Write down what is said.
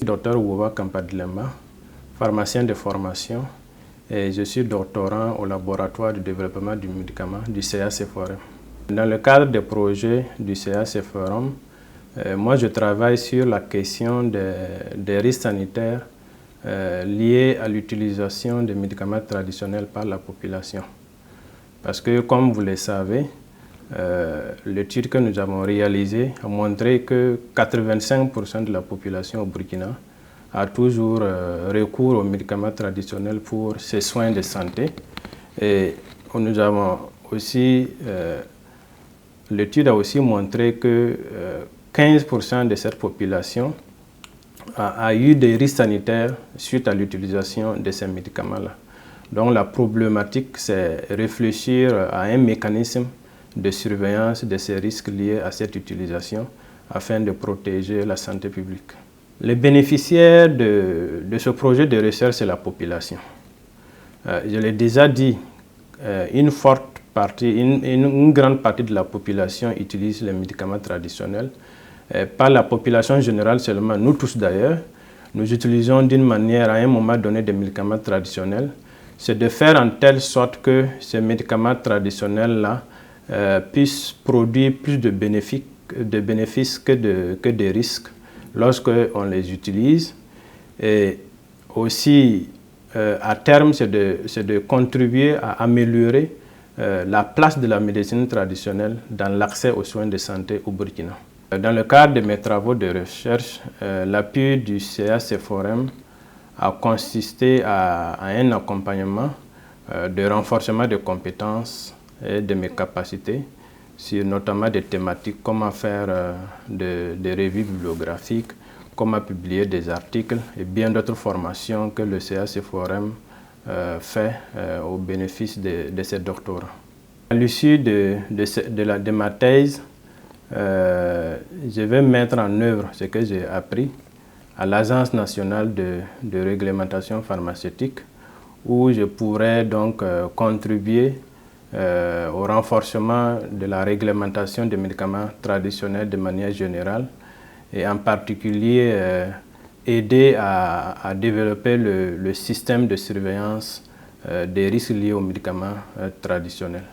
Dr Wova Kampadlemba, pharmacien de formation, et je suis doctorant au laboratoire de développement du médicament du CACFORUM. Dans le cadre des projets du CACFORUM, moi je travaille sur la question des risques sanitaires liés à l'utilisation des médicaments traditionnels par la population. Parce que, comme vous le savez, l'étude que nous avons réalisée a montré que 85% de la population au Burkina a toujours recours aux médicaments traditionnels pour ses soins de santé. Et nous avons aussi, l'étude a aussi montré que 15% de cette population a eu des risques sanitaires suite à l'utilisation de ces médicaments-là. Donc la problématique, c'est réfléchir à un mécanisme de surveillance de ces risques liés à cette utilisation afin de protéger la santé publique. Les bénéficiaires de ce projet de recherche, c'est la population. Je l'ai déjà dit, une grande partie de la population utilise les médicaments traditionnels. Pas la population générale seulement, nous tous d'ailleurs, nous utilisons d'une manière à un moment donné des médicaments traditionnels. C'est de faire en telle sorte que ces médicaments traditionnels-là puissent produire plus de bénéfices que de risques lorsqu'on les utilise. Et aussi, à terme, c'est de contribuer à améliorer la place de la médecine traditionnelle dans l'accès aux soins de santé au Burkina. Dans le cadre de mes travaux de recherche, l'appui du CACFORUM a consisté à un accompagnement de renforcement des compétences et de mes capacités sur notamment des thématiques, comment faire des revues bibliographiques, comment publier des articles et bien d'autres formations que le CACFORUM fait au bénéfice de ces doctorants. À l'issue de ma thèse, je vais mettre en œuvre ce que j'ai appris à l'Agence nationale de réglementation pharmaceutique, où je pourrais donc contribuer au renforcement de la réglementation des médicaments traditionnels de manière générale et en particulier aider à développer le système de surveillance des risques liés aux médicaments traditionnels.